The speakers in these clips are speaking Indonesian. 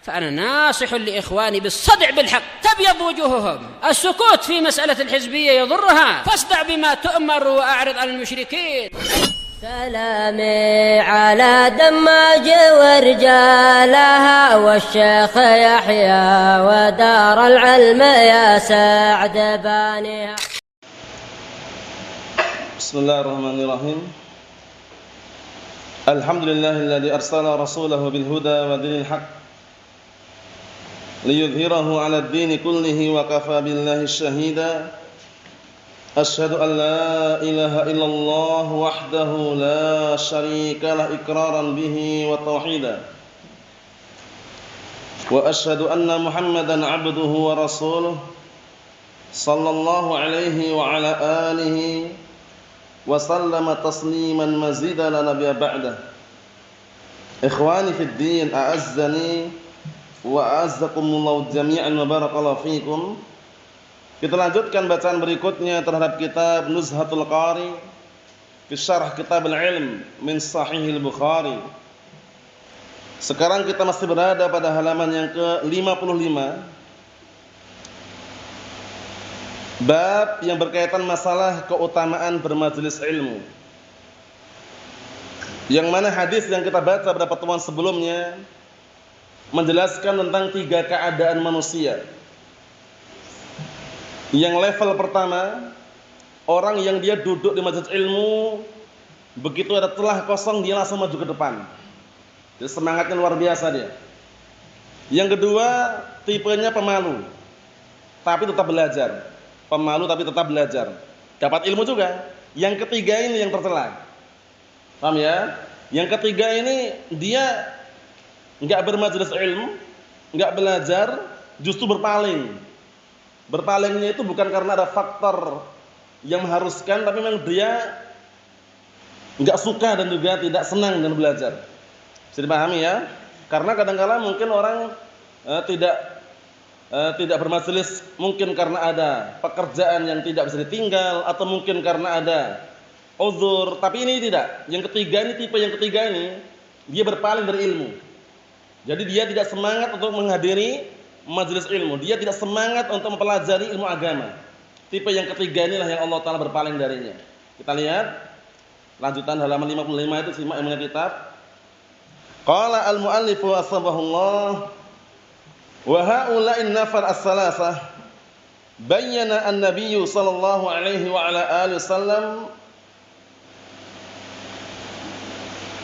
فأنا ناصح لإخواني بالصدع بالحق تبيض وجوههم. السكوت في مسألة الحزبية يضرها، فاصدع بما تؤمر وأعرض عن المشركين. سلامي على دماج ورجالها والشيخ يحيى ودار العلم يا سعد بانيها. بسم الله الرحمن الرحيم. الحمد لله الذي أرسل رسوله بالهدى ودين الحق ليظهره على الدين كله وكفى بالله شهيدا. أشهد أن لا إله إلا الله وحده لا شريك له إقرارا به وتوحيدا، وأشهد أن محمدا عبده ورسوله صلى الله عليه وعلى آله وسلم تسليما مزيدا لا نبي بعده. إخواني في الدين أعزني وأعزكم الله جميعا وبارك fiikum. Kita lanjutkan bacaan berikutnya terhadap kitab Nuzhatul Qari fi syarh kitab al-ilm min Sahih al-Bukhari. Sekarang kita masih berada pada halaman yang ke-55, bab yang berkaitan masalah keutamaan bermajelis ilmu, yang mana hadis yang kita baca pada pertemuan sebelumnya menjelaskan tentang 3 keadaan manusia. Yang level pertama, orang yang dia duduk di majelis ilmu, begitu ada celah kosong dia langsung maju ke depan. Jadi semangatnya luar biasa dia. Yang kedua, tipenya pemalu tapi tetap belajar. Pemalu tapi tetap belajar, dapat ilmu juga. Yang ketiga ini yang tercela. Paham ya? Yang ketiga ini dia enggak bermajelis ilmu, enggak belajar, justru berpaling. Berpalingnya itu bukan karena ada faktor yang mengharuskan, tapi memang dia enggak suka dan juga tidak senang dengan belajar. Bisa dipahami ya? Karena kadang-kala mungkin orang tidak bermajelis mungkin karena ada pekerjaan yang tidak bisa ditinggal, atau mungkin karena ada uzur. Tapi ini tidak. Yang ketiga ini, tipe yang ketiga ini, dia berpaling dari ilmu. Jadi dia tidak semangat untuk menghadiri majelis ilmu, dia tidak semangat untuk mempelajari ilmu agama. Tipe yang ketiga inilah yang Allah Ta'ala berpaling darinya. Kita lihat lanjutan halaman 55 itu, simak ilmunya kitab. Qala al-muallifu asbahullah wa haula'in nafar as-salasah bayyana an-nabiy sallallahu alaihi wa ala alihi wasallam,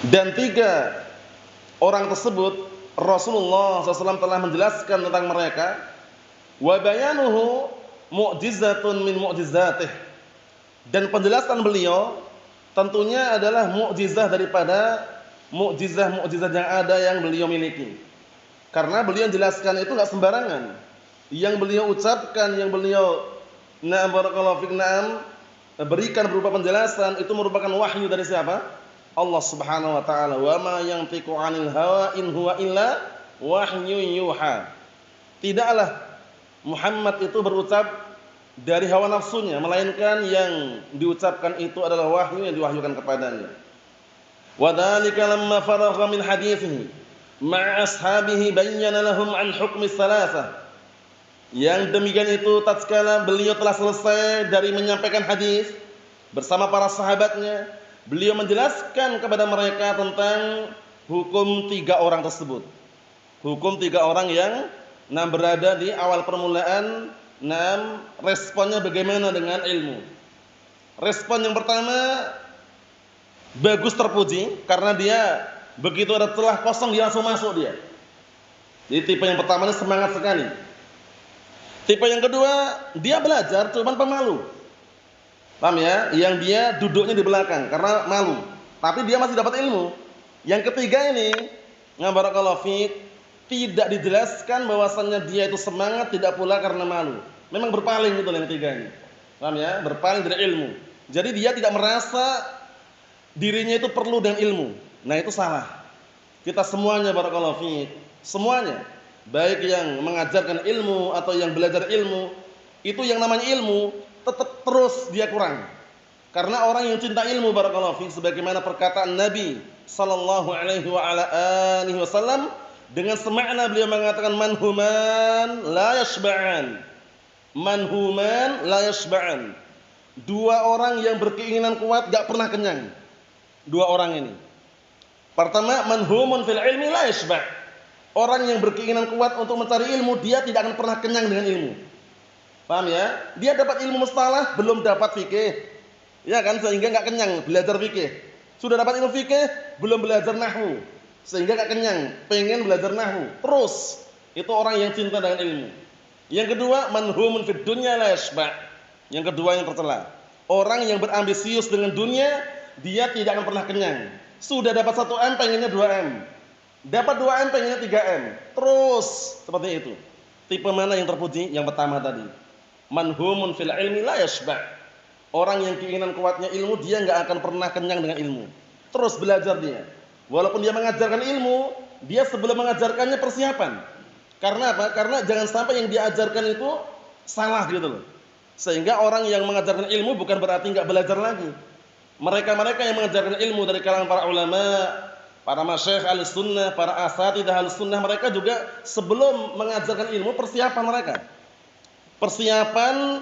dan 3 orang tersebut Rasulullah SAW telah menjelaskan tentang mereka. Wa bayanuhu mu'jizatun min mu'jizatih, dan penjelasan beliau tentunya adalah mukjizah daripada mukjizah-mukjizat yang ada yang beliau miliki. Karena beliau jelaskan itu enggak sembarangan. Yang beliau ucapkan, yang beliau barakallahu fik berikan berupa penjelasan, itu merupakan wahyu dari siapa? Allah Subhanahu wa ta'ala. Wa ma yantiqu 'anil hawa in huwa illa wahyun yuha. Tidaklah Muhammad itu berucap dari hawa nafsunya, melainkan yang diucapkan itu adalah wahyu yang diwahyukan kepadanya. Wa dzalika lamma faragha min hadithihi ma'a ashabihi bayyana lahum an hukmi salasah. Yang demikian itu tatkala beliau telah selesai dari menyampaikan hadis bersama para sahabatnya, beliau menjelaskan kepada mereka tentang hukum 3 orang tersebut. Hukum 3 orang yang berada di awal permulaan, responnya bagaimana dengan ilmu. Respon yang pertama bagus, terpuji, karena dia begitu ada celah kosong dia langsung masuk dia. Jadi tipe yang pertama ini semangat sekali. Tipe yang kedua, dia belajar cuman pemalu. Paham ya? Yang dia duduknya di belakang karena malu, tapi dia masih dapat ilmu. Yang ketiga ini, barakallahu fiik, tidak dijelaskan bahwasannya dia itu semangat, tidak pula karena malu. Memang berpaling itu yang ketiga ini. Paham ya? Berpaling dari ilmu. Jadi dia tidak merasa dirinya itu perlu dengan ilmu. Nah, itu salah. Kita semuanya barakallahu fiik, semuanya, baik yang mengajarkan ilmu atau yang belajar ilmu, itu yang namanya ilmu tetap terus dia kurang. Karena orang yang cinta ilmu barakallahu fiik, sebagaimana perkataan Nabi sallallahu alaihi wa ala alihi wasallam, Dengan semakna beliau mengatakan manhuman la yashba'an. Manhuman la yashba'an. Dua orang yang berkeinginan kuat enggak pernah kenyang. Dua orang ini. Pertama, manhumun fil ilmi la yashba'. Orang yang berkeinginan kuat untuk mencari ilmu, dia tidak akan pernah kenyang dengan ilmu. Paham ya? Dia dapat ilmu mustalah, belum dapat fikih. Ya kan? Sehingga enggak kenyang belajar fikih. Sudah dapat ilmu fikih, belum belajar nahwu. Sehingga enggak kenyang, pengen belajar nahwu. Terus, itu orang yang cinta dengan ilmu. Yang kedua, manhumun fid dunya la yashba'. Yang kedua yang tercela. Orang yang berambisius dengan dunia, dia tidak akan pernah kenyang. Sudah dapat 1 M, pengennya 2 M. Dapat 2 M, pengennya 3 M. Terus seperti itu. Tipe mana yang terpuji? Yang pertama tadi. Manhumun fil ilmi la yashba'. Orang yang keinginan kuatnya ilmu, dia enggak akan pernah kenyang dengan ilmu. Terus belajar dia. Walaupun dia mengajarkan ilmu, dia sebelum mengajarkannya persiapan. Karena apa? Karena jangan sampai yang diajarkan itu salah gitu loh. Sehingga orang yang mengajarkan ilmu bukan berarti enggak belajar lagi. Mereka-mereka yang mengajarkan ilmu dari kalangan para ulama, para masyayikh al-sunnah, para asatidzah al-sunnah, mereka juga sebelum mengajarkan ilmu persiapan mereka. Persiapan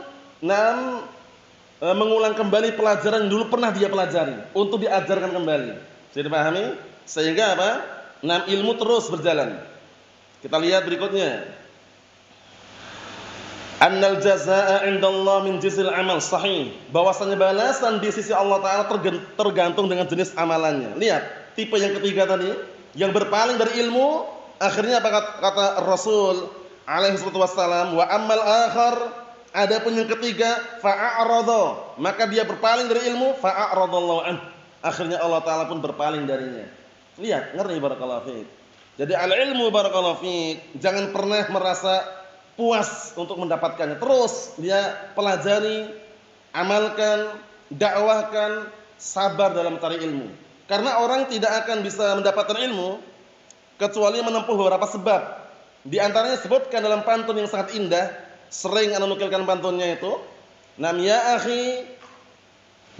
mengulang kembali pelajaran yang dulu pernah dia pelajari untuk diajarkan kembali. Jadi pahami? Sehingga apa? Ilmu terus berjalan. Kita lihat berikutnya. Annal jazaa'a 'indallah min jinsil amal sahih. Bahwasanya balasan di sisi Allah taala tergantung dengan jenis amalannya. Lihat, tipe yang ketiga tadi, yang berpaling dari ilmu, akhirnya apa kata Rasul alaihi wassalam, wa ammal akhar, adapun yang ketiga fa'arada, maka dia berpaling dari ilmu, fa'aradallahu an. Akhirnya Allah taala pun berpaling darinya. Lihat, ngeri barakallahu fiik. Jadi al-ilmu barakallahu fiik, jangan pernah merasa puas untuk mendapatkannya. Terus dia pelajari, amalkan, dakwahkan, sabar dalam mencari ilmu. Karena orang tidak akan bisa mendapatkan ilmu kecuali menempuh beberapa sebab. Di antaranya sebutkan dalam pantun yang sangat indah, sering ana nukilkan pantunnya itu. Nam ya akhi,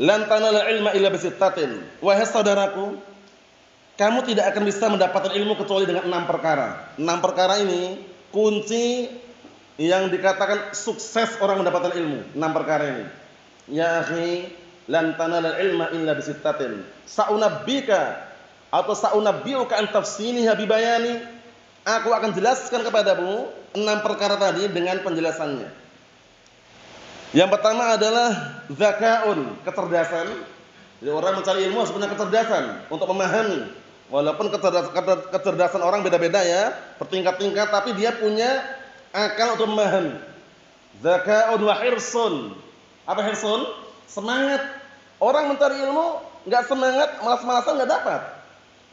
lan tanala ilma illa bisittatin. Wahai saudaraku, kamu tidak akan bisa mendapatkan ilmu kecuali dengan 6 perkara. 6 perkara ini kunci yang dikatakan sukses orang mendapatkan ilmu. 6 perkara ini. Ya akhi, lan tanala ilma illa bisittatin. Sa'unabbika atau sa'unabbiuka an tafsiliha bibayani. Aku akan jelaskan kepadamu 6 perkara tadi dengan penjelasannya. Yang pertama adalah zakaun, kecerdasan. Jadi orang mencari ilmu harus punya kecerdasan untuk memahami. Walaupun kecerdasan orang beda-beda ya, bertingkat-tingkat, tapi dia punya akal untuk memahami. Zaka'un wa hirsun. Apa hirsun? Semangat. Orang mencari ilmu enggak semangat, malas-malasan enggak dapat.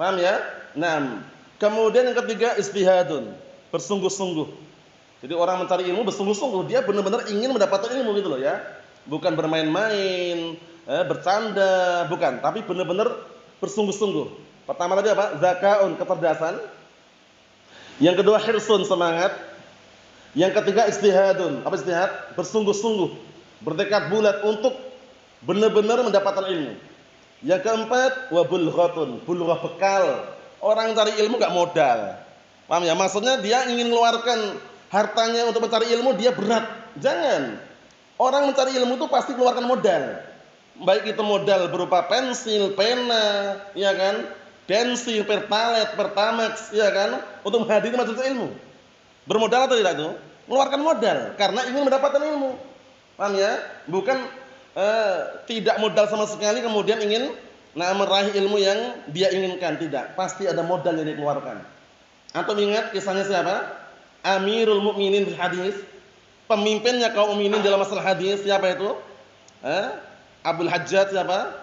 Paham ya? Nah, kemudian yang ketiga istihadun, bersungguh-sungguh. Jadi orang mencari ilmu bersungguh-sungguh, dia benar-benar ingin mendapatkan ilmu gitu loh ya. Bukan bermain-main, bercanda, bukan, tapi benar-benar bersungguh-sungguh. Pertama tadi apa? Zaka'un, kecerdasan. Yang kedua hirsun, semangat. Yang ketiga istihadun. Apa istihad? Bersungguh-sungguh, bertekad bulat untuk benar-benar mendapatkan ilmu. Yang keempat wa bulghatun, bulghah, bekal. Orang cari ilmu enggak modal. Paham ya? Maksudnya dia ingin mengeluarkan hartanya untuk mencari ilmu, dia berat. Jangan. Orang mencari ilmu itu pasti keluarkan modal. Baik itu modal berupa pensil, pena, ya kan? Bensin, pertalite, pertamax, ya kan? Untuk menghadiri majelis ilmu. Bermodal atau tidak itu? Mengeluarkan modal karena ingin mendapatkan ilmu. Paham ya? Bukan tidak modal sama sekali kemudian ingin meraih ilmu yang dia inginkan, tidak. Pasti ada modal yang dikeluarkan. Antum ingat kisahnya siapa? Amirul Mukminin fil hadis. Pemimpinnya kaum mukminin dalam masalah hadis siapa itu? Abul Hajjaj siapa?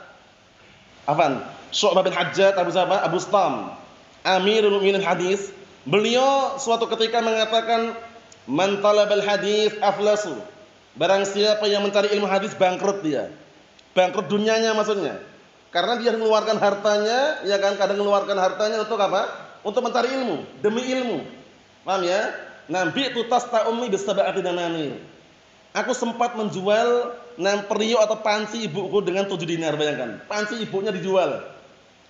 Afan, Syu'bah bin Hajjaj, Abu siapa? Abu Stam. Amirul Mukminin hadis. Beliau suatu ketika mengatakan, "Man talabal hadis aflasu." Barang siapa yang mencari ilmu hadis bangkrut dia. Bangkrut dunianya maksudnya. Karena dia mengeluarkan hartanya, ya kan, kadang mengeluarkan hartanya untuk apa? Untuk mencari ilmu, demi ilmu. Paham ya? Nabi itu tasta ummi bisab'ati dananir. Aku sempat menjual periuk atau panci ibuku dengan 7 dinar, bayangkan. Panci ibunya dijual.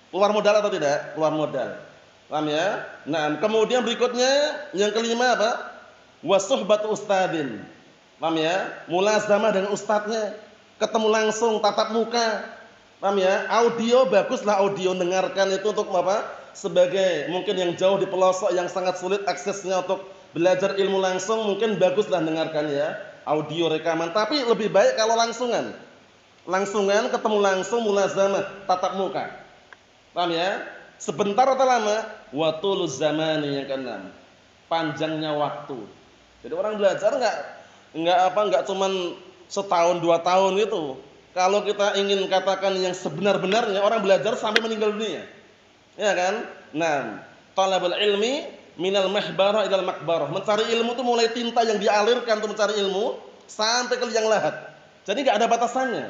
Keluar modal atau tidak? Keluar modal. Paham ya? Nah, kemudian berikutnya yang kelima apa? Wa suhbatu ustadzin. Paham ya? Mulazamah dengan ustadznya, ketemu langsung tatap muka. Paham ya? Audio baguslah, audio dengarkan itu untuk apa? Sebagai mungkin yang jauh di pelosok yang sangat sulit aksesnya untuk belajar ilmu langsung, mungkin baguslah dengarkan ya. Audio rekaman, tapi lebih baik kalau langsungan. Langsungan, ketemu langsung, mulazamah, tatap muka. Paham ya? Sebentar atau lama? Wa tuluz zamani yang keenam. Panjangnya waktu. Jadi orang belajar enggak cuman setahun 2 tahun itu. Kalau kita ingin katakan yang sebenar-benarnya, orang belajar sampai meninggal dunia. Ya kan? Nah, talabul ilmi minal mahbarah ilal makbarah. Mencari ilmu itu mulai tinta yang dialirkan untuk mencari ilmu sampai ke liang lahat. Jadi enggak ada batasannya.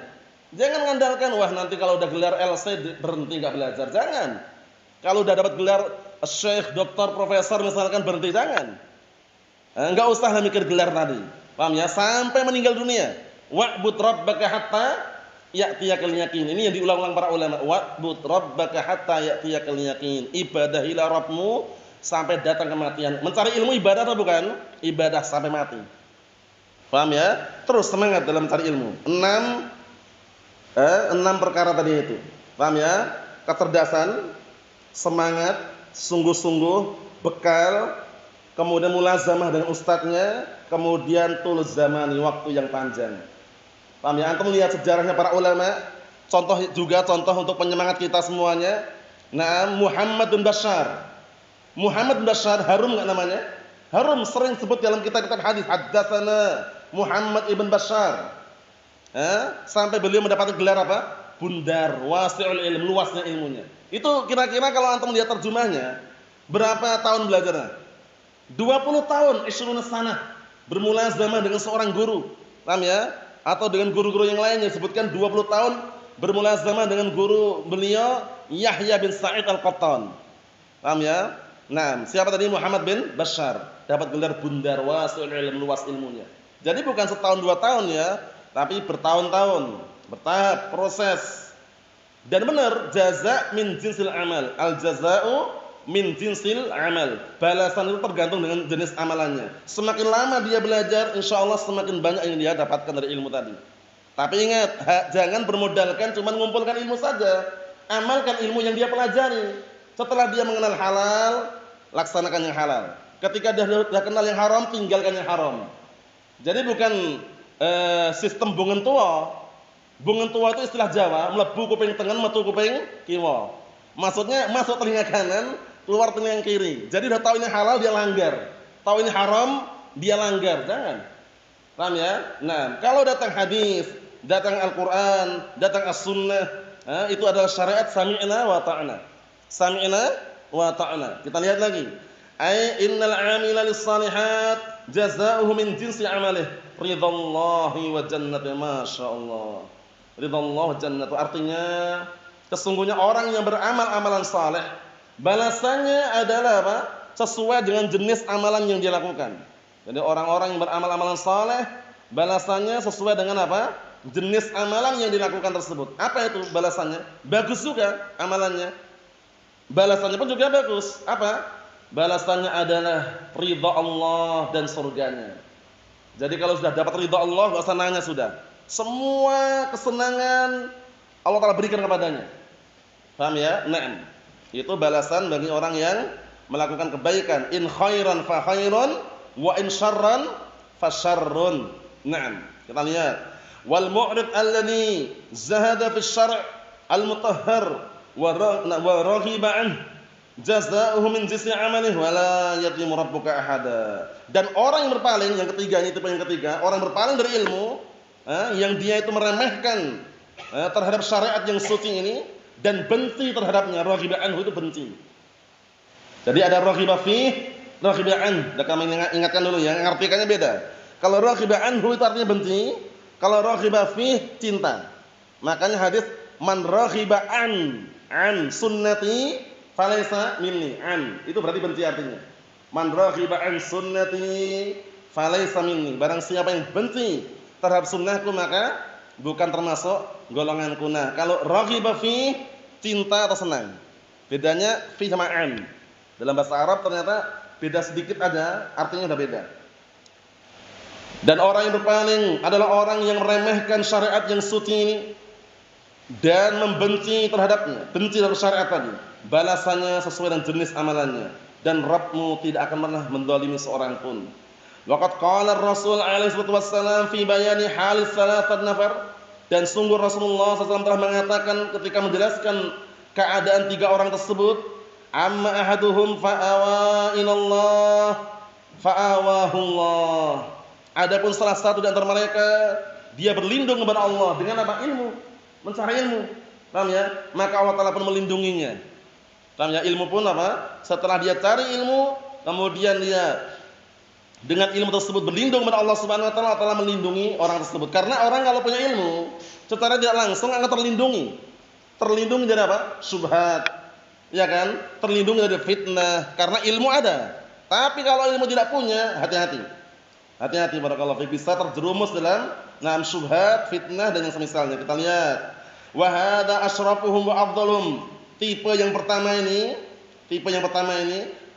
Jangan mengandalkan wah nanti kalau udah gelar LC berhenti enggak belajar. Jangan. Kalau udah dapat gelar syekh, doktor, profesor misalkan berhenti, jangan. Enggak usah mikir gelar tadi. Paham ya? Sampai meninggal dunia. Wa'bud rabbaka hatta ya'tiyakal yaqin. Ini yang diulang-ulang para ulama. Wa'bud rabbaka hatta ya'tiyakal yaqin. Ibadahilah Rabbmu sampai datang kematian. Mencari ilmu ibadah atau bukan? Ibadah sampai mati. Paham ya? Terus semangat dalam mencari ilmu. 6 perkara tadi itu. Paham ya? Kecerdasan, semangat, sungguh-sungguh, bekal, kemudian mulazamah dengan ustadznya, kemudian tuluz zamani, waktu yang panjang. Paham ya? Antum lihat sejarahnya para ulama, contoh untuk penyemangat kita semuanya. Nah, Muhammad bin Bashar. Muhammad bin Bashar, harum enggak namanya? Harum, sering sebut dalam kitab-kitab hadis. Haddatsana Muhammad ibn Bashar. Sampai beliau mendapatkan gelar apa? Bundar, wasi'ul ilm, luasnya ilmunya. Itu kira-kira kalau antum lihat terjemahnya, berapa tahun belajarnya? 20 tahun, isyruna sanah, bermulazamah dengan seorang guru. Paham ya? Atau dengan guru-guru yang lainnya, sebutkan 20 tahun bermulazamah dengan guru beliau Yahya bin Sa'id Al-Qattan. Paham ya? Nah, siapa tadi? Muhammad bin Bashar, dapat gelar Bundar, wasi'ul ilm, luas ilmunya. Jadi bukan setahun 2 tahun ya, tapi bertahun-tahun, bertahap, proses. Dan benar, jaza min jinsil amal. Al jaza'u min jinsil amal. Balasan itu tergantung dengan jenis amalannya. Semakin lama dia belajar, insyaallah semakin banyak yang dia dapatkan dari ilmu tadi. Tapi ingat, jangan bermodalkan cuma mengumpulkan ilmu saja. Amalkan ilmu yang dia pelajari. Setelah dia mengenal halal, laksanakan yang halal. Ketika dia sudah kenal yang haram, tinggalkan yang haram. Jadi bukan sistem bungen tua. Bungen tua itu istilah Jawa, mlebu kuping tengen, metu kuping kiwa. Maksudnya masuk telinga kanan, keluar telinga kiri. Jadi udah tahu ini halal dia langgar, tahu ini haram dia langgar. Jangan. Paham ya? Nah, kalau datang hadis, datang Al-Qur'an, datang As-Sunnah, itu adalah syariat sami'na wa ta'na. Sami'na wa ta'na. Kita lihat lagi. Ai innal 'amila lis-shalihat jazaohu min jinsi 'amalih. Ridallahi wa jannati, masyaallah. Ridallahu jannatu, artinya sesungguhnya orang yang beramal amalan saleh balasannya adalah apa? Sesuai dengan jenis amalan yang dia lakukan. Jadi orang-orang yang beramal amalan saleh balasannya sesuai dengan apa? Jenis amalan yang dilakukan tersebut. Apa itu balasannya? Bagus juga amalannya. Balasannya pun juga bagus. Apa? Balasannya adalah ridha Allah dan surganya. Jadi kalau sudah dapat ridha Allah, enggak usah nanya sudah. Semua kesenangan Allah Ta'ala berikan kepadanya. Paham ya? Naam. Itu balasan bagi orang yang melakukan kebaikan. In khairan fa khairun wa in syarran fa syarrun. Naam. Kita lihat. Wal mu'rid alladhi zahada fi syar' al-mutahhar wa raghiba an jazaohu min jinsi 'amalihi wa la yadhimu rabbuka ahada. Dan orang yang berpaling, yang ketiga ini tipe yang ketiga, orang berpaling dari ilmu yang dia itu meremehkan terhadap syariat yang suci ini dan benci terhadapnya. Raghiba anhu itu benci. Jadi ada raghiba fi, raghiba an. Kami ingatkan dulu ya, artikannya beda. Kalau raghiba anhu itu artinya benci, kalau raghiba fi cinta. Makanya hadis man raghiba an sunnati falaysa minni. An itu berarti benci artinya. Man raghiba an sunnati falaysa minni. Barang siapa yang benci terhadap sunnahku maka bukan termasuk golonganku. Nah, kalau raghiba fi cinta atau senang. Bedanya fi sama an. Dalam bahasa Arab ternyata beda sedikit aja, artinya udah beda. Dan orang yang berpaling adalah orang yang meremehkan syariat yang suci ini dan membenci terhadapnya, benci terhadap syariat tadi. Balasannya sesuai dengan jenis amalannya, dan Rabbmu tidak akan pernah menzalimi seorang pun. Waqad qala Rasul alaihi wasallam fi bayani halis salasat nafar, dan sungguh Rasulullah SAW telah mengatakan ketika menjelaskan keadaan 3 orang tersebut, amma ahaduhum fa'awa ilallah fa'awahullah. Adapun salah satu di antara mereka dia berlindung kepada Allah dengan apa? Ilmu, mencari ilmu. Paham ya? Maka Allah Taala pun melindunginya. Paham ya? Ilmu pun apa? Setelah dia cari ilmu, kemudian dia dengan ilmu tersebut berlindung kepada Allah Subhanahu wa taala, Allah Taala melindungi orang tersebut. Karena orang kalau punya ilmu, secara tidak langsung akan terlindungi. Terlindungi dari apa? Syubhat. Ya kan? Terlindungi dari fitnah karena ilmu ada. Tapi kalau ilmu tidak punya, hati-hati. Hati-hati barakallahu fiik, bisa terjerumus dalam syubhat, fitnah dan yang semisalnya. Kita lihat. Wa hadza asyrafuhum wa afdhaluhum. Tipe yang pertama ini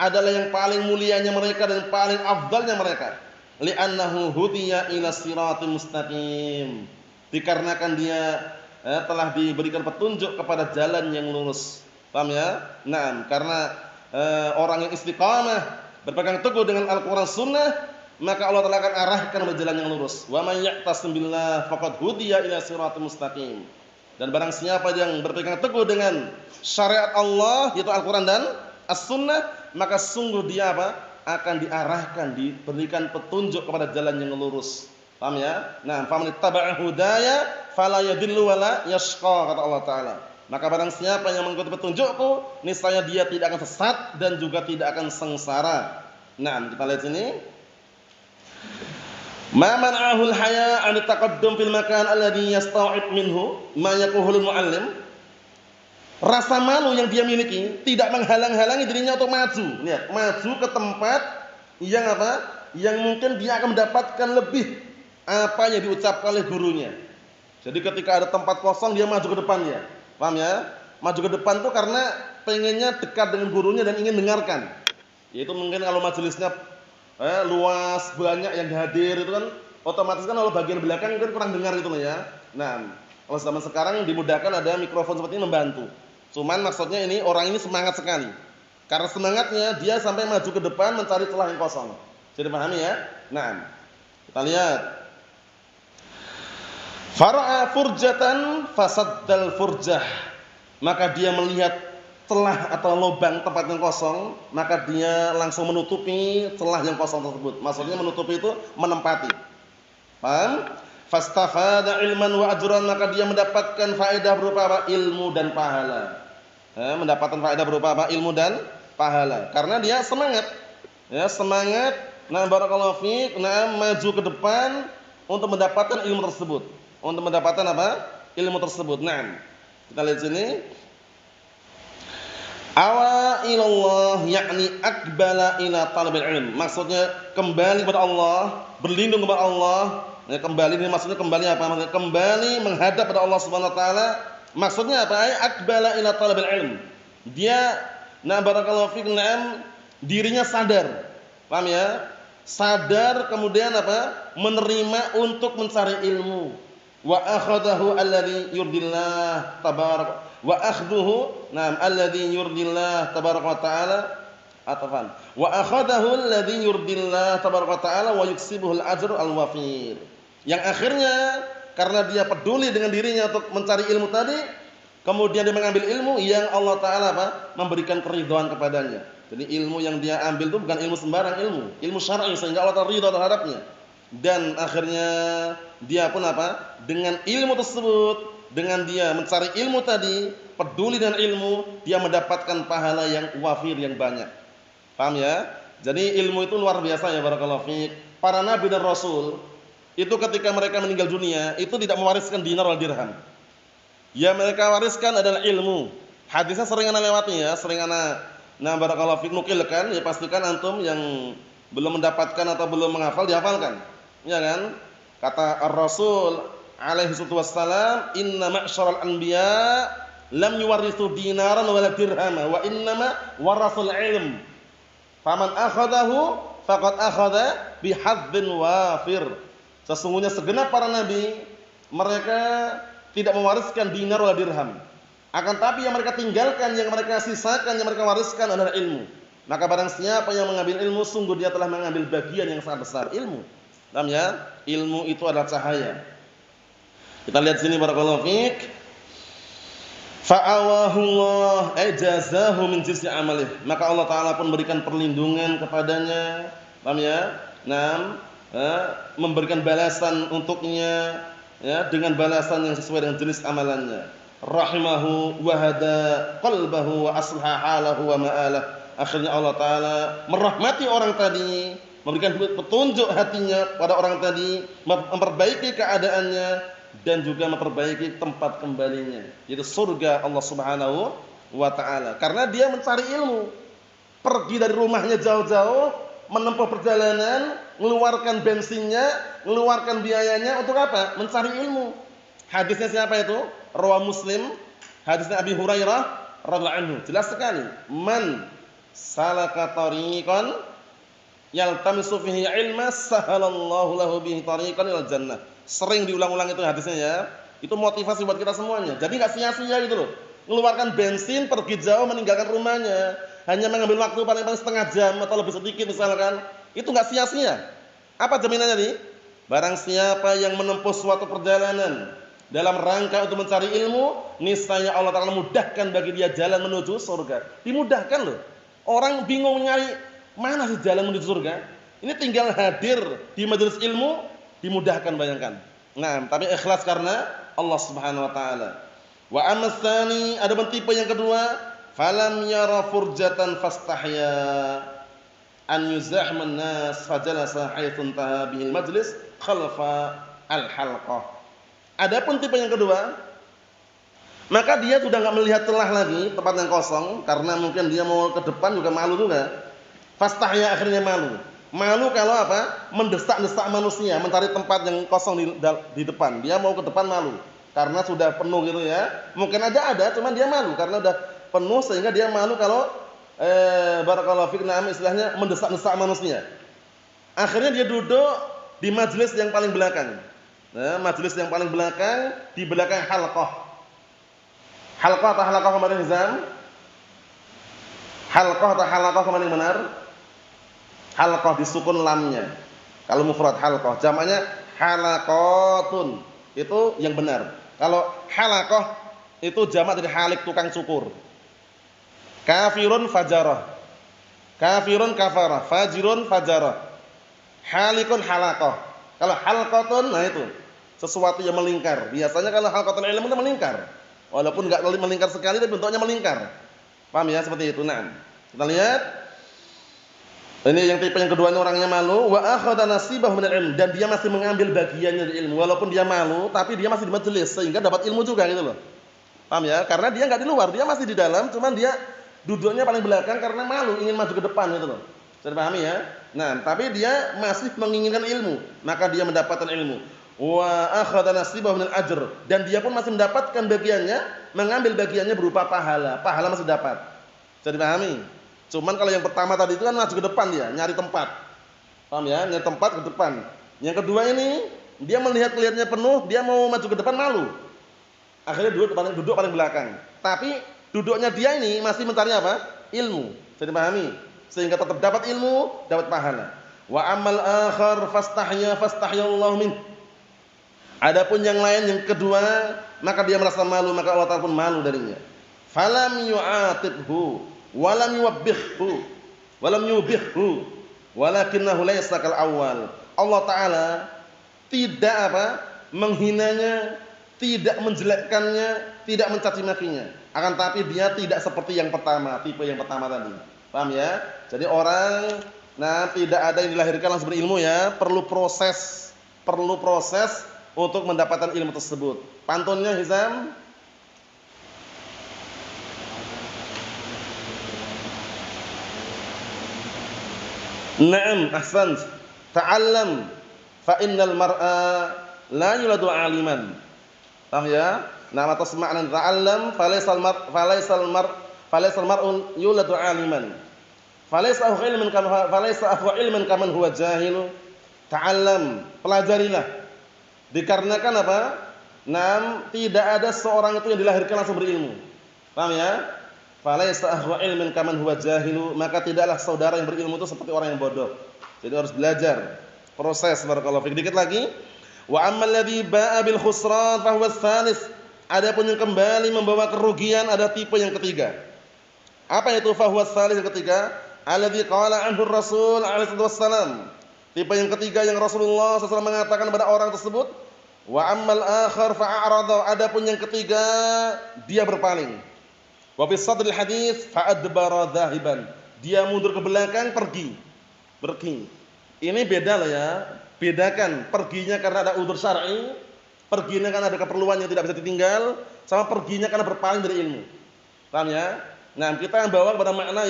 adalah yang paling mulianya mereka dan paling afdalnya mereka. Li'annahu hudiya ila siratal mustaqim. Dikarenakan dia telah diberikan petunjuk kepada jalan yang lurus. Paham ya? Naam, karena orang yang istiqamah berpegang teguh dengan Al-Qur'an Sunnah, maka Allah Taala akan arahkan ke jalan yang lurus. Wa may ya'tasim billah faqad hudiya ila siratal mustaqim. Dan barang siapa yang berpegang teguh dengan syariat Allah, yaitu Al-Qur'an dan As-Sunnah, maka sungguh dia apa? Akan diarahkan, diberikan petunjuk kepada jalan yang lurus. Paham ya? Nah, faman ittaba'a hudaya fala yadhillu wala yashqa, kata Allah Taala. Maka barang siapa yang mengikuti petunjukku, niscaya dia tidak akan sesat dan juga tidak akan sengsara. Nah, kita lihat sini. Ma man'ahul haya an taqaddum fil makan alladhi yasta'id minhu ma yaqulul muallim. Rasa malu yang dia miliki tidak menghalang-halangi dirinya untuk maju. Lihat, maju ke tempat yang apa? Yang mungkin dia akan mendapatkan lebih apa yang diucapkan oleh gurunya. Jadi ketika ada tempat kosong dia maju ke depannya. Paham ya? Maju ke depan tuh karena pengennya dekat dengan gurunya dan ingin dengarkan. Yaitu mungkin kalau majelisnya luas, banyak yang hadir itu kan otomatis kan kalau bagian belakang kan kurang dengar gitu loh ya. Nah, kalau zaman sekarang dimudahkan ada mikrofon seperti ini membantu. Cuman maksudnya ini orang ini semangat sekali. Karena semangatnya dia sampai maju ke depan mencari celah yang kosong. Jadi pahami ya? Nah, kita lihat. Fara'a furjatan fasaddal furjah. Maka dia melihat celah atau lubang tempat yang kosong, maka dia langsung menutupi celah yang kosong tersebut. Maksudnya menutupi itu menempati. Paham? Fastafada ilman wa ajran, maka dia mendapatkan faedah berupa apa? Ilmu dan pahala. Mendapatkan faedah berupa apa? Ilmu dan pahala. Karena dia semangat. Ya, semangat. Nah, barakallahu fiik, nah maju ke depan untuk mendapatkan ilmu tersebut. Untuk mendapatkan apa? Ilmu tersebut. Nah, kita lihat sini. Awa ilallah, yakni akbala ila talabil ilm. Maksudnya kembali kepada Allah, berlindung kepada Allah. Ya, kembali ini maksudnya kembali apa? Maksudnya kembali menghadap pada Allah Subhanahu wa taala. Maksudnya apa? Akbala ila talabil ilm. Dia barakallahu fiik, dirinya sadar. Paham ya? Sadar kemudian apa? Menerima untuk mencari ilmu. Wa akhadahu alladhi yurdillah tabarak wa akhduhu alladhi yurdillah tabarak wa ta'ala atafan wa akhadahu alladhi yurdillah tabarak wa ta'ala wa yuksibuhu al-ajru al-wafir. Yang akhirnya karena dia peduli dengan dirinya untuk mencari ilmu tadi, kemudian dia mengambil ilmu yang Allah Ta'ala memberikan keridhaan kepadanya. Jadi ilmu yang dia ambil itu bukan ilmu sembarang ilmu syar'i sehingga Allah Ta'ala ridha terhadapnya. Dan akhirnya dia pun dengan ilmu tersebut, dengan dia mencari ilmu tadi, peduli dengan ilmu, dia mendapatkan pahala yang wafir, yang banyak. Paham ya? Jadi ilmu itu luar biasa ya, barakallahu fiik. Para nabi dan rasul itu ketika mereka meninggal dunia itu tidak mewariskan dinar wal dirham. Ya, mereka wariskan adalah ilmu. Hadisnya sering ana lewati ya, sering ana barakallahu fiik nukilkan, ya pastikan antum yang belum mendapatkan atau belum menghafal dihafalkan. Ya kan? Kata Ar-Rasul alaihi wassalam, "Inna ma'syaral anbiya lam yuwarithu dinaran wala dirhama wa innama warathul ilm." Faman akhadahu faqad akhadha bihadzin wafir. Sesungguhnya segenap para nabi mereka tidak mewariskan dinar wala dirham. Akan tapi yang mereka tinggalkan, yang mereka sisakan, yang mereka wariskan adalah ilmu. Maka barang siapa yang mengambil ilmu, sungguh dia telah mengambil bagian yang sangat besar, ilmu. Paham ya? Ilmu itu adalah cahaya. Kita lihat sini barakallahu fiik. Fa'awahullah ay jazahu min jinsi amalih. Maka Allah taala pun memberikan perlindungan kepadanya. Paham ya? Memberikan balasan untuknya ya, dengan balasan yang sesuai dengan jenis amalannya. Rahimahu wa hada qalbahu wa aslaha halahu wa ma'alah. Akhirnya Allah taala merahmati orang tadi, memberikan petunjuk hatinya pada orang tadi, memperbaiki keadaannya dan juga memperbaiki tempat kembalinya, yaitu surga Allah Subhanahu wa taala. Karena dia mencari ilmu, pergi dari rumahnya jauh-jauh, menempuh perjalanan, mengeluarkan bensinnya, mengeluarkan biayanya untuk apa? Mencari ilmu. Hadisnya siapa itu? Rawi Muslim, hadisnya Abi Hurairah radhiyallahu anhu. Jelas sekali. Man salaka tariqan yaltamisu fihi ilma sahalallahu lahu bihi tariqan ilal jannah. Sering diulang-ulang itu hadisnya ya. Itu motivasi buat kita semuanya. Jadi enggak sia-sia gitu loh. Mengeluarkan bensin, pergi jauh, meninggalkan rumahnya, hanya mengambil waktu paling-paling setengah jam atau lebih sedikit misalkan. Itu enggak sia-sia. Apa jaminannya nih? Barang siapa yang menempuh suatu perjalanan dalam rangka untuk mencari ilmu, niscaya Allah Ta'ala mudahkan bagi dia jalan menuju surga. Dimudahkan loh. Orang bingung nyari mana sih jalan menuju surga. Ini tinggal hadir di majelis ilmu, dimudahkan, bayangkan. Nah, tapi ikhlas karena Allah Subhanahu wa taala. Wa amma tsani, ada tipe yang kedua, falam yara furjatan fastahya an yuzahman nas fajalasa haitsun taha bihil majlis khalfa al-halqah. Adapun tipe yang kedua, maka dia sudah enggak melihat celah lagi, tempat yang kosong, karena mungkin dia mau ke depan juga malu juga. Fastahya, akhirnya malu. Malu kalau apa? Mendesak-desak manusia, mencari tempat yang kosong di depan. Dia mau ke depan malu karena sudah penuh gitu ya. Mungkin aja ada, cuman dia malu karena udah penuh sehingga dia malu kalau barakallahu fiik, istilahnya mendesak-desak manusia. Akhirnya dia duduk di majelis yang paling belakang. Nah, majelis yang paling belakang, di belakang halqah. Halqah atau halaqah kemarin Hizam? Halqah atau halaqah kemarin benar? Halqah disukun lamnya. Kalau mufrad halqah, jamaknya halaqatun. Itu yang benar. Kalau halaqah itu jamak dari halik, tukang cukur. Kafirun fajarah. Kafirun kafarah, fajirun fajarah. Halikun halaqah. Kalau halqatun, nah itu sesuatu yang melingkar. Biasanya kalau halqatul ilmu itu melingkar. Walaupun enggak melingkar sekali tapi bentuknya melingkar. Paham ya, seperti itu. Nah, kita lihat. Ini yang tipe yang kedua, ini orangnya malu, wa akhadha nasibahu minal ilm, dan dia masih mengambil bagiannya dari ilmu. Walaupun dia malu, tapi dia masih di majelis sehingga dapat ilmu juga gitu loh. Paham ya? Karena dia enggak di luar, dia masih di dalam, cuman dia duduknya paling belakang karena malu, ingin maju ke depan gitu loh. Sudah pahami ya? Nah, tapi dia masih menginginkan ilmu, maka dia mendapatkan ilmu. Wa akhadha nasibahu minal ajr, dan dia pun masih mendapatkan bagiannya, mengambil bagiannya berupa pahala. Pahala masih dapat. Sudah dipahami? Cuman kalau yang pertama tadi itu kan maju ke depan, dia nyari tempat. Paham ya? Nyari tempat ke depan. Yang kedua ini, dia melihat kelihatannya penuh, dia mau maju ke depan, malu. Akhirnya duduk paling belakang. Tapi duduknya dia ini masih mencari apa? Ilmu. Bisa dipahami? Sehingga tetap dapat ilmu, dapat pahala. Wa amal akhar fastahyallahu min. Adapun yang lain, yang kedua, maka dia merasa malu, maka Allah Ta'ala pun malu darinya. Falam yu'atibhu walam yuwabbihhu walam yubihhu walakinnahu laysa kal awal. Allah Ta'ala tidak menghinanya, tidak menjelekkannya, tidak mencaci makinya. Akan tapi dia tidak seperti yang pertama, tipe yang pertama tadi. Paham ya? Jadi orang tidak ada yang dilahirkan langsung berilmu ya, perlu proses untuk mendapatkan ilmu tersebut. Pantunnya Hizam? Naam, ahsant. Ta'allam fa innal mar'a la yuladu 'aliman. Paham ya? Nah, atas makna ta'allam falaisal mar'u yuladu 'aliman. Falaysa akhu ilman kaman huwa jahil. Ta'allam, pelajarilah. Dikarenakan apa? Tidak ada seorang itu yang dilahirkan langsung berilmu. Paham ya? Falaysa akhu ilman kaman huwa jahil, maka tidaklah saudara yang berilmu itu seperti orang yang bodoh. Jadi harus belajar. Proses barakallahu fik. Dikit lagi. Wa ammal ladzi ba'a bil khusran fa huwa tsalis. Adapun yang kembali membawa kerugian ada tipe yang ketiga. Apa itu fa huwa tsalis yang ketiga? Alladzi qala anhu Rasul alaihi wasallam. Tipe yang ketiga yang Rasulullah SAW mengatakan kepada orang tersebut, wa ammal akhar fa'arada. Adapun yang ketiga dia berpaling. Wa fi sadril hadis fa'adbara dhahiban. Dia mundur ke belakang pergi. Ini beda loh ya. Bedakan perginya karena ada udzur syar'i, perginya karena ada keperluan yang tidak bisa ditinggal, sama perginya karena berpaling dari ilmu. Paham ya? Nah, kita bawa kepada makna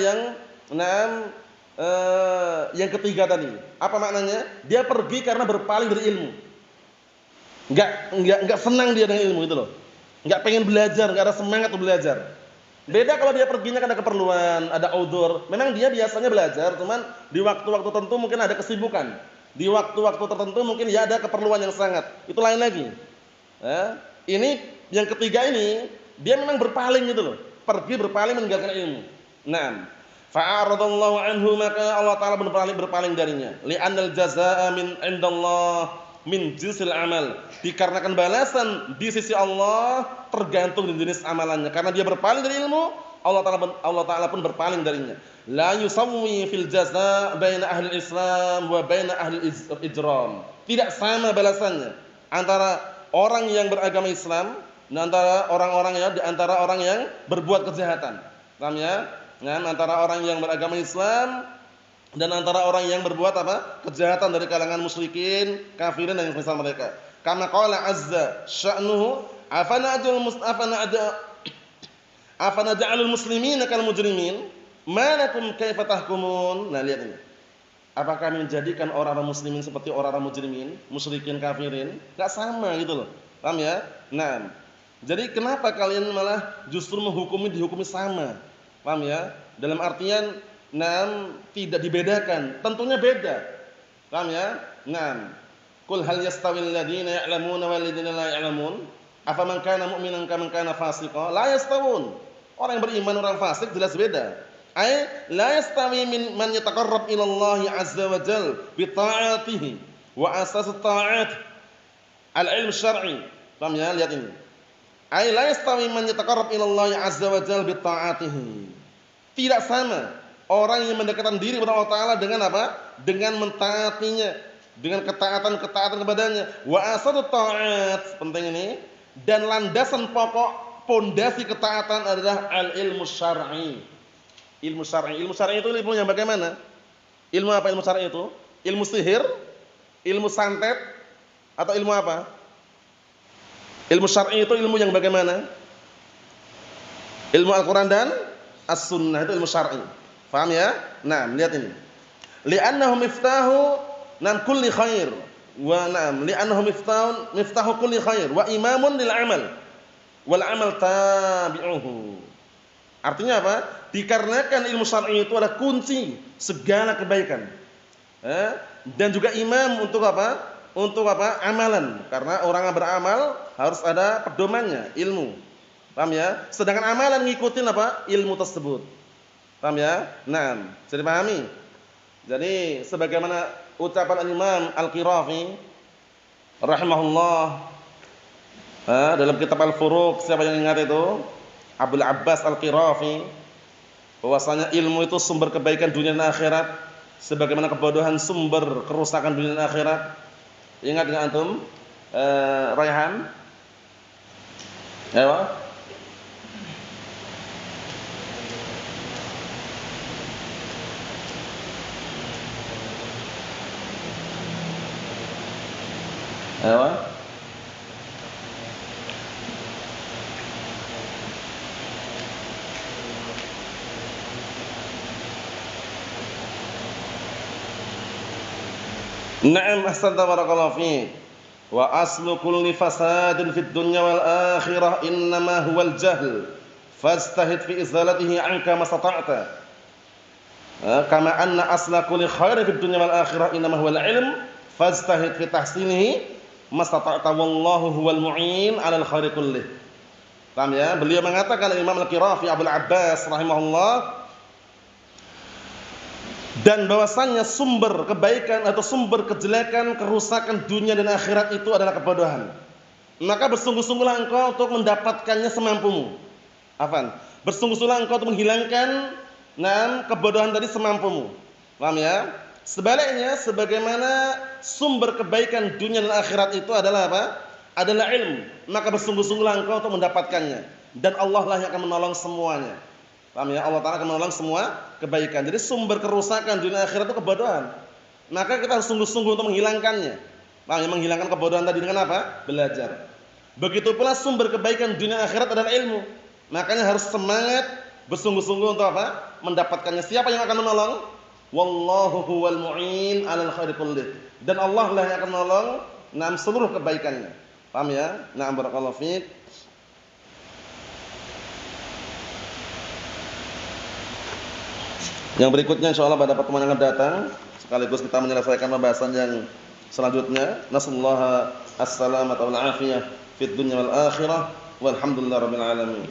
yang ketiga tadi. Apa maknanya? Dia pergi karena berpaling dari ilmu. Enggak senang dia dengan ilmu itu loh. Enggak pengen belajar, enggak ada semangat untuk belajar. Beda kalau dia perginya karena keperluan, ada udzur. Memang dia biasanya belajar, cuman di waktu-waktu tertentu mungkin ada kesibukan. Di waktu-waktu tertentu mungkin ya ada keperluan yang sangat. Itu lain lagi. Ini yang ketiga ini dia memang berpaling gitu loh. Pergi berpaling meninggalkan ilmu. Naam. Fa'aradallahu anhu, maka Allah Ta'ala berpaling darinya. Li'annal jazaa'a min indallah min jinsil amal. Dikarenakan balasan di sisi Allah tergantung dari jenis amalannya. Karena dia berpaling dari ilmu, Allah Ta'ala pun berpaling darinya. La yusawwi fil jazaa' baina ahli Islam wa baina ahli ijram. Tidak sama balasannya antara orang yang beragama Islam dan antara orang yang berbuat kejahatan. Paham ya? Antara orang yang beragama Islam dan antara orang yang berbuat kejahatan dari kalangan musyrikin, kafirin dan yang semisal mereka. Kama qala azza sya'nuhu afana ja'alul muslimina kal mujrimin ma lakum kaifa tahkumun. Nah, lihat ini. Apakah kami menjadikan orang-orang muslimin seperti orang-orang mujrimin, musyrikin, kafirin? Enggak sama gitu loh. Paham ya? Nah, jadi kenapa kalian malah justru dihukumi sama? Paham ya? Dalam artian tidak dibedakan. Tentunya beda. Paham ya? Qul hal yastawil ladzina ya'lamuna wal ladzina la ya'lamun? Afaman kana mu'minan kaman kana fasiqan? La yastawun. Orang yang beriman, orang fasik jelas beda. La yastawi man yataqarrab ila Allah azza wa jalla bi ta'atihi wa asas ta'at al-ilm syar'i. Paham ya? Lihat ini. La yastawi man yataqarrab ila Allah azza wa jalla bi ta'atihi. Tidak sama orang yang mendekatkan diri kepada Allah Ta'ala dengan apa? Dengan mentaatinya, dengan ketaatan kepadanya. Wa asadu ta'at, penting ini. Dan landasan pokok pondasi ketaatan adalah al-ilmu syar'i. Ilmu syar'i itu ilmu yang bagaimana? Ilmu apa ilmu syar'i itu? Ilmu sihir, ilmu santet, atau ilmu apa? Ilmu syar'i itu ilmu yang bagaimana? Ilmu Al-Quran dan As-Sunnah, itu ilmu syar'i. Paham ya? Nah, lihat ini. Li'annahu miftahu kulli khair. Li'annahu miftahu kulli khair wa imamun lil amal. Wal amal tabi'uhu. Artinya apa? Dikarenakan ilmu syar'i itu adalah kunci segala kebaikan. Dan juga imam untuk apa? Untuk apa? Amalan. Karena orang yang beramal harus ada pedomannya, ilmu. Paham ya? Sedangkan amalan ngikutin apa? Ilmu tersebut. Paham ya? Nah, bisa dipahami. Jadi sebagaimana ucapan Imam Al-Qirafi rahimahullah dalam kitab Al-Furuq, siapa yang ingat itu? Abdul Abbas Al-Qirafi, bahwasanya ilmu itu sumber kebaikan dunia dan akhirat, sebagaimana kebodohan sumber kerusakan dunia dan akhirat. Ingat enggak antum? Raihan? Ayo. Ayo. Na'am, ahsanta barakallahu fiik. Wa aslu kulli fasadin fid dunya wal akhirah innama huwal jahl. Fastahid fi izalatihi 'anka mastata'ta. Kama anna asla kulli khairin fid dunya wal akhirah innama huwal ilm fajtahid fi tahsinihi mastata'ta wallahu huwal mu'in 'alal khairi kullih. Paham ya? Beliau mengatakan Imam Al-Qirafi Abdul Abbas rahimahullah, dan bahwasannya sumber kebaikan atau sumber kejelekan, kerusakan dunia dan akhirat itu adalah kebodohan. Maka bersungguh-sungguhlah engkau untuk mendapatkannya semampumu. Afan, bersungguh-sungguhlah engkau untuk menghilangkan kebodohan tadi semampumu. Paham ya? Sebaliknya, sebagaimana sumber kebaikan dunia dan akhirat itu adalah apa? Adalah ilmu. Maka bersungguh-sungguhlah engkau untuk mendapatkannya. Dan Allah lah yang akan menolong semuanya. Paham ya? Allah Ta'ala akan menolong semua kebaikan. Jadi sumber kerusakan dunia dan akhirat itu kebodohan. Maka kita harus sungguh-sungguh untuk menghilangkannya. Paham ya? Menghilangkan kebodohan tadi dengan apa? Belajar. Begitu pula sumber kebaikan dunia dan akhirat adalah ilmu. Makanya harus semangat, bersungguh-sungguh untuk apa? Mendapatkannya. Siapa yang akan menolong? Wallahu huwal mu'in 'alal khairi kullih. Dan Allah lah yang akan menolong seluruh kebaikannya. Paham ya? Na'am, barakallahu fiik. Yang berikutnya insyaallah pada pertemuan yang akan datang, sekaligus kita menyelesaikan pembahasan yang selanjutnya. Nasallahu as-salamata wal afiyah fid dunya wal akhirah walhamdulillahirabbil alamin.